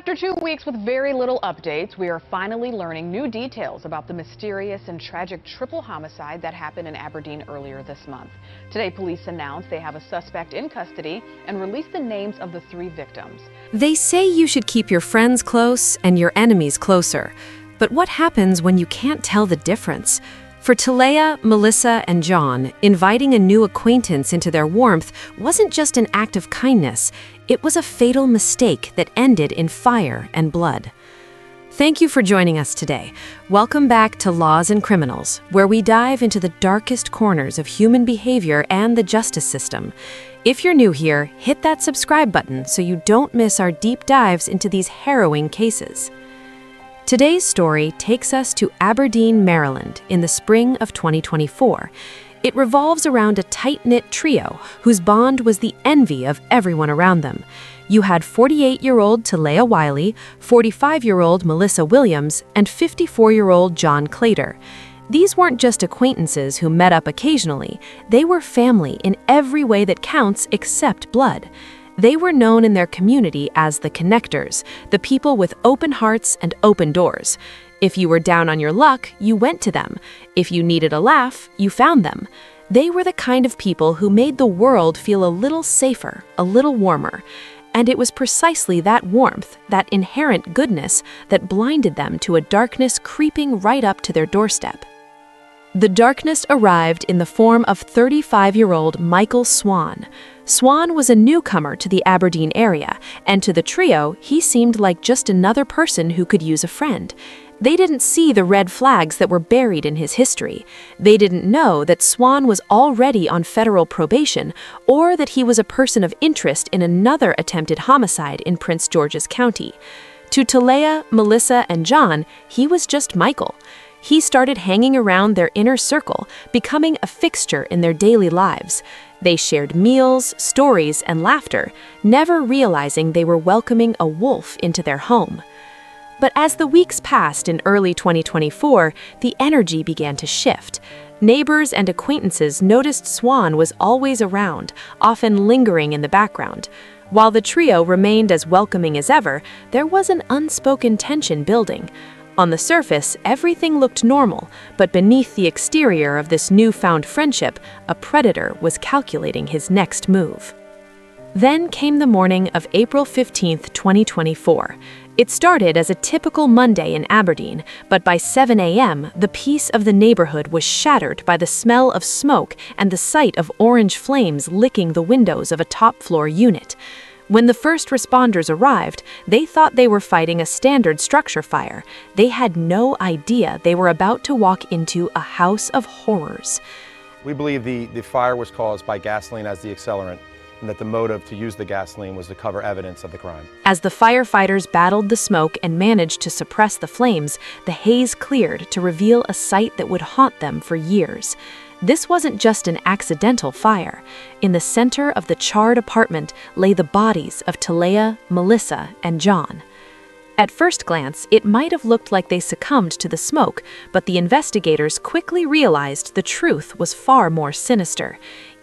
After 2 weeks with very little updates, we are finally learning new details about the mysterious and tragic triple homicide that happened in Aberdeen earlier this month. Today, police announced they have a suspect in custody and released the names of the 3 victims. They say you should keep your friends close and your enemies closer. But what happens when you can't tell the difference? For Talaya, Melissa, and John, inviting a new acquaintance into their warmth wasn't just an act of kindness. It was a fatal mistake that ended in fire and blood. Thank you for joining us today. Welcome back to Laws and Criminals, where we dive into the darkest corners of human behavior and the justice system. If you're new here, hit that subscribe button so you don't miss our deep dives into these harrowing cases. Today's story takes us to Aberdeen, Maryland, in the spring of 2024. It revolves around a tight-knit trio whose bond was the envy of everyone around them. You had 48-year-old Talaya Wiley, 45-year-old Melissa Williams, and 54-year-old John Claytor. These weren't just acquaintances who met up occasionally. They were family in every way that counts except blood. They were known in their community as the connectors, the people with open hearts and open doors. If you were down on your luck, you went to them. If you needed a laugh, you found them. They were the kind of people who made the world feel a little safer, a little warmer. And it was precisely that warmth, that inherent goodness, that blinded them to a darkness creeping right up to their doorstep. The darkness arrived in the form of 35-year-old Michael Swan. Swan was a newcomer to the Aberdeen area, and to the trio, he seemed like just another person who could use a friend. They didn't see the red flags that were buried in his history. They didn't know that Swan was already on federal probation, or that he was a person of interest in another attempted homicide in Prince George's County. To Talaya, Melissa, and John, he was just Michael. He started hanging around their inner circle, becoming a fixture in their daily lives. They shared meals, stories, and laughter, never realizing they were welcoming a wolf into their home. But as the weeks passed in early 2024, the energy began to shift. Neighbors and acquaintances noticed Swan was always around, often lingering in the background. While the trio remained as welcoming as ever, there was an unspoken tension building. On the surface, everything looked normal, but beneath the exterior of this newfound friendship, a predator was calculating his next move. Then came the morning of April 15, 2024. It started as a typical Monday in Aberdeen, but by 7 a.m., the peace of the neighborhood was shattered by the smell of smoke and the sight of orange flames licking the windows of a top-floor unit. When the first responders arrived, they thought they were fighting a standard structure fire. They had no idea they were about to walk into a house of horrors. We believe the fire was caused by gasoline as the accelerant, and that the motive to use the gasoline was to cover evidence of the crime. As the firefighters battled the smoke and managed to suppress the flames, the haze cleared to reveal a sight that would haunt them for years. This wasn't just an accidental fire. In the center of the charred apartment lay the bodies of Talaya, Melissa, and John. At first glance, it might have looked like they succumbed to the smoke, but the investigators quickly realized the truth was far more sinister.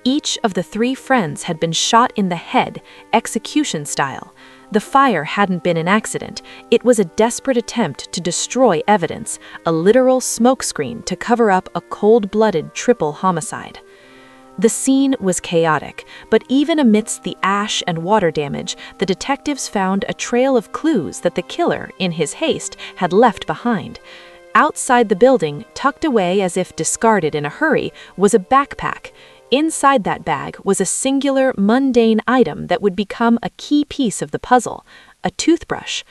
Each of the 3 friends had been shot in the head, execution style. The fire hadn't been an accident. It was a desperate attempt to destroy evidence, a literal smokescreen to cover up a cold-blooded triple homicide. The scene was chaotic, but even amidst the ash and water damage, the detectives found a trail of clues that the killer, in his haste, had left behind. Outside the building, tucked away as if discarded in a hurry, was a backpack. Inside that bag was a singular, mundane item that would become a key piece of the puzzle, a toothbrush.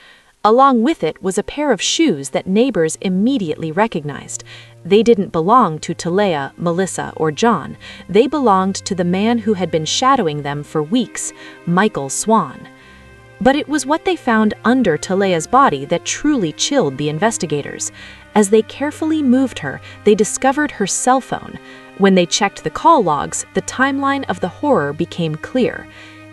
Along with it was a pair of shoes that neighbors immediately recognized. They didn't belong to Talaya, Melissa, or John. They belonged to the man who had been shadowing them for weeks, Michael Swan. But it was what they found under Talaya's body that truly chilled the investigators. As they carefully moved her, they discovered her cell phone. When they checked the call logs, the timeline of the horror became clear.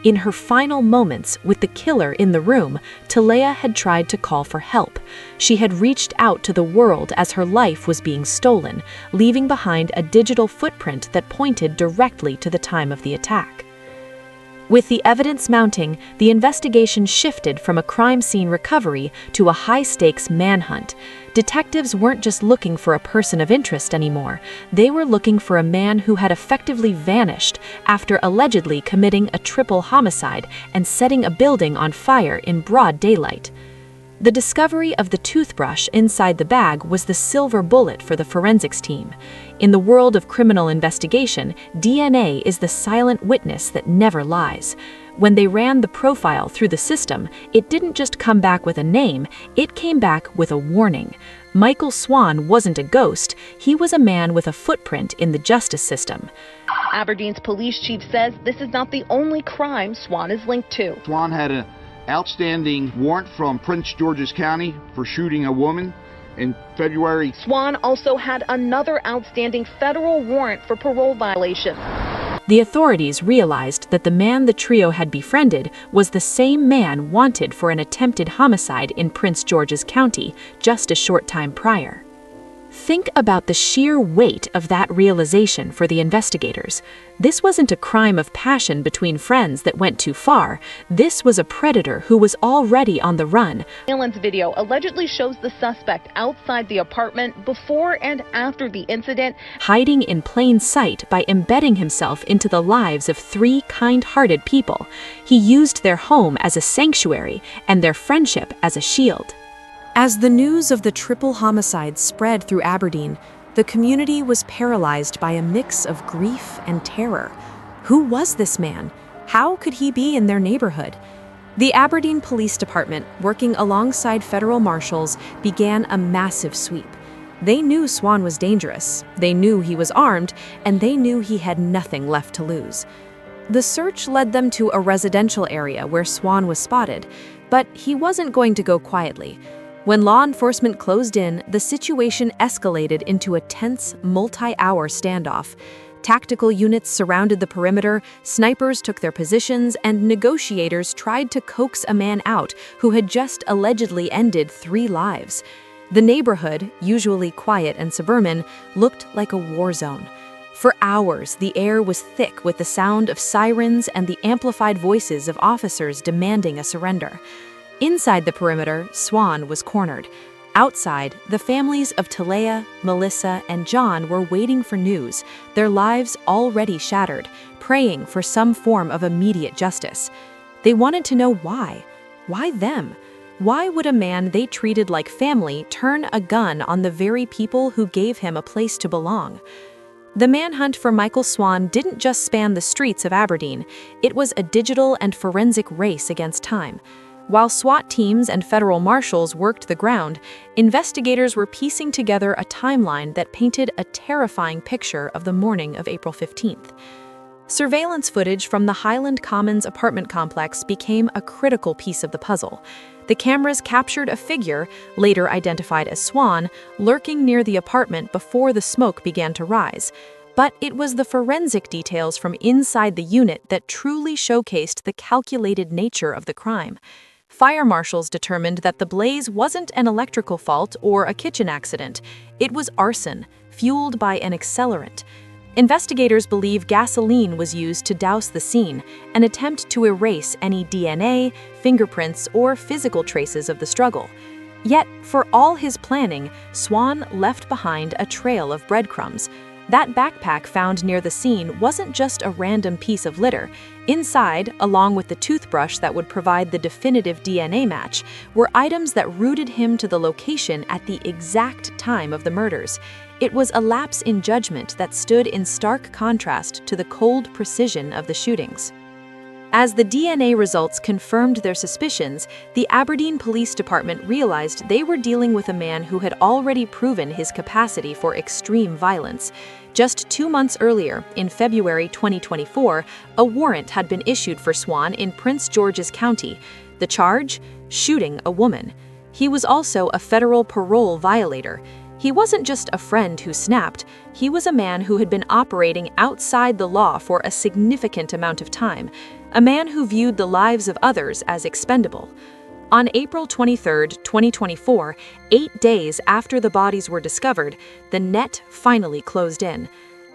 In her final moments, with the killer in the room, Talaya had tried to call for help. She had reached out to the world as her life was being stolen, leaving behind a digital footprint that pointed directly to the time of the attack. With the evidence mounting, the investigation shifted from a crime scene recovery to a high-stakes manhunt. Detectives weren't just looking for a person of interest anymore. They were looking for a man who had effectively vanished after allegedly committing a triple homicide and setting a building on fire in broad daylight. The discovery of the toothbrush inside the bag was the silver bullet for the forensics team. In the world of criminal investigation, DNA is the silent witness that never lies. When they ran the profile through the system, it didn't just come back with a name, it came back with a warning. Michael Swan wasn't a ghost, he was a man with a footprint in the justice system. Aberdeen's police chief says this is not the only crime Swan is linked to. Swan had an outstanding warrant from Prince George's County for shooting a woman in February. Swan also had another outstanding federal warrant for parole violation. The authorities realized that the man the trio had befriended was the same man wanted for an attempted homicide in Prince George's County just a short time prior. Think about the sheer weight of that realization for the investigators. This wasn't a crime of passion between friends that went too far. This was a predator who was already on the run. Surveillance video allegedly shows the suspect outside the apartment before and after the incident, hiding in plain sight by embedding himself into the lives of 3 kind-hearted people. He used their home as a sanctuary and their friendship as a shield. As the news of the triple homicide spread through Aberdeen, the community was paralyzed by a mix of grief and terror. Who was this man? How could he be in their neighborhood? The Aberdeen Police Department, working alongside federal marshals, began a massive sweep. They knew Swan was dangerous, they knew he was armed, and they knew he had nothing left to lose. The search led them to a residential area where Swan was spotted, but he wasn't going to go quietly. When law enforcement closed in, the situation escalated into a tense, multi-hour standoff. Tactical units surrounded the perimeter, snipers took their positions, and negotiators tried to coax a man out who had just allegedly ended 3 lives. The neighborhood, usually quiet and suburban, looked like a war zone. For hours, the air was thick with the sound of sirens and the amplified voices of officers demanding a surrender. Inside the perimeter, Swan was cornered. Outside, the families of Talaya, Melissa, and John were waiting for news, their lives already shattered, praying for some form of immediate justice. They wanted to know why. Why them? Why would a man they treated like family turn a gun on the very people who gave him a place to belong? The manhunt for Michael Swan didn't just span the streets of Aberdeen, it was a digital and forensic race against time. While SWAT teams and federal marshals worked the ground, investigators were piecing together a timeline that painted a terrifying picture of the morning of April 15th. Surveillance footage from the Highland Commons apartment complex became a critical piece of the puzzle. The cameras captured a figure, later identified as Swan, lurking near the apartment before the smoke began to rise. But it was the forensic details from inside the unit that truly showcased the calculated nature of the crime. Fire marshals determined that the blaze wasn't an electrical fault or a kitchen accident. It was arson, fueled by an accelerant. Investigators believe gasoline was used to douse the scene, an attempt to erase any DNA, fingerprints, or physical traces of the struggle. Yet, for all his planning, Swan left behind a trail of breadcrumbs. That backpack found near the scene wasn't just a random piece of litter. Inside, along with the toothbrush that would provide the definitive DNA match, were items that rooted him to the location at the exact time of the murders. It was a lapse in judgment that stood in stark contrast to the cold precision of the shootings. As the DNA results confirmed their suspicions, the Aberdeen Police Department realized they were dealing with a man who had already proven his capacity for extreme violence. Just 2 months earlier, in February 2024, a warrant had been issued for Swan in Prince George's County. The charge? Shooting a woman. He was also a federal parole violator. He wasn't just a friend who snapped, he was a man who had been operating outside the law for a significant amount of time, a man who viewed the lives of others as expendable. On April 23, 2024, 8 days after the bodies were discovered, the net finally closed in.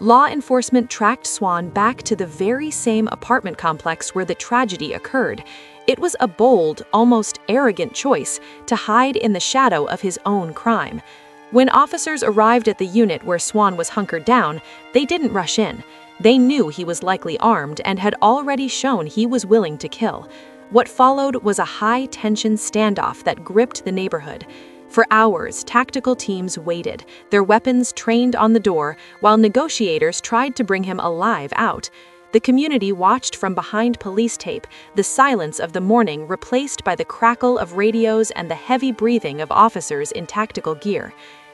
law enforcement tracked Swan back to the very same apartment complex where the tragedy occurred. It was a bold, almost arrogant choice to hide in the shadow of his own crime. When officers arrived at the unit where Swan was hunkered down, they didn't rush in. They knew he was likely armed and had already shown he was willing to kill. What followed was a high-tension standoff that gripped the neighborhood. For hours, tactical teams waited, their weapons trained on the door, while negotiators tried to bring him alive out. The community watched from behind police tape, the silence of the morning replaced by the crackle of radios and the heavy breathing of officers in tactical gear.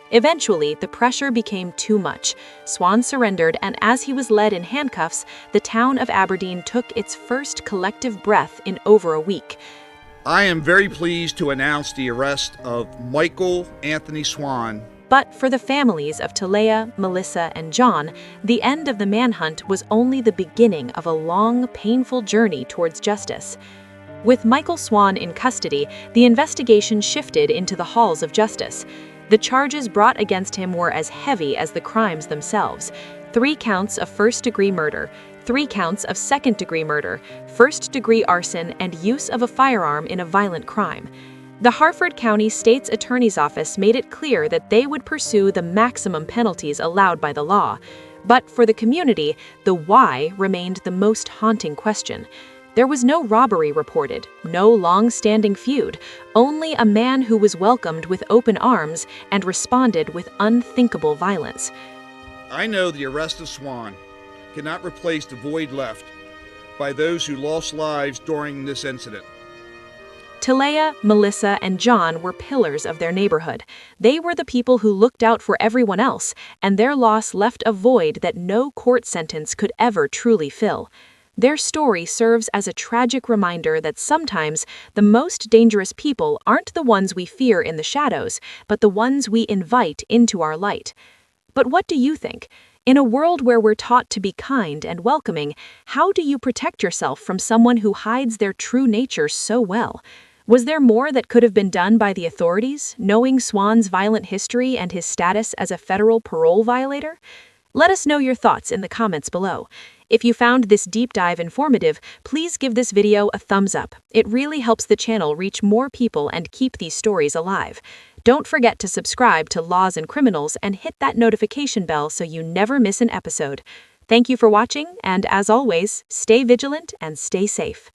Eventually, the pressure became too much. Swan surrendered, and as he was led in handcuffs, the town of Aberdeen took its first collective breath in over a week. I am very pleased to announce the arrest of Michael Anthony Swan. But for the families of Talaya, Melissa, and John, the end of the manhunt was only the beginning of a long, painful journey towards justice. With Michael Swan in custody, the investigation shifted into the halls of justice. The charges brought against him were as heavy as the crimes themselves: 3 counts of first-degree murder, 3 counts of second-degree murder, first-degree arson, and use of a firearm in a violent crime. The Harford County State's Attorney's Office made it clear that they would pursue the maximum penalties allowed by the law. But for the community, the why remained the most haunting question. There was no robbery reported, no long-standing feud, only a man who was welcomed with open arms and responded with unthinkable violence. I know the arrest of Swan cannot replace the void left by those who lost lives during this incident. Talaya, Melissa, and John were pillars of their neighborhood. They were the people who looked out for everyone else, and their loss left a void that no court sentence could ever truly fill. Their story serves as a tragic reminder that sometimes the most dangerous people aren't the ones we fear in the shadows, but the ones we invite into our light. But what do you think? In a world where we're taught to be kind and welcoming, how do you protect yourself from someone who hides their true nature so well? Was there more that could have been done by the authorities, knowing Swan's violent history and his status as a federal parole violator? Let us know your thoughts in the comments below. If you found this deep dive informative, please give this video a thumbs up. It really helps the channel reach more people and keep these stories alive. Don't forget to subscribe to Laws and Criminals and hit that notification bell so you never miss an episode. Thank you for watching, and as always, stay vigilant and stay safe.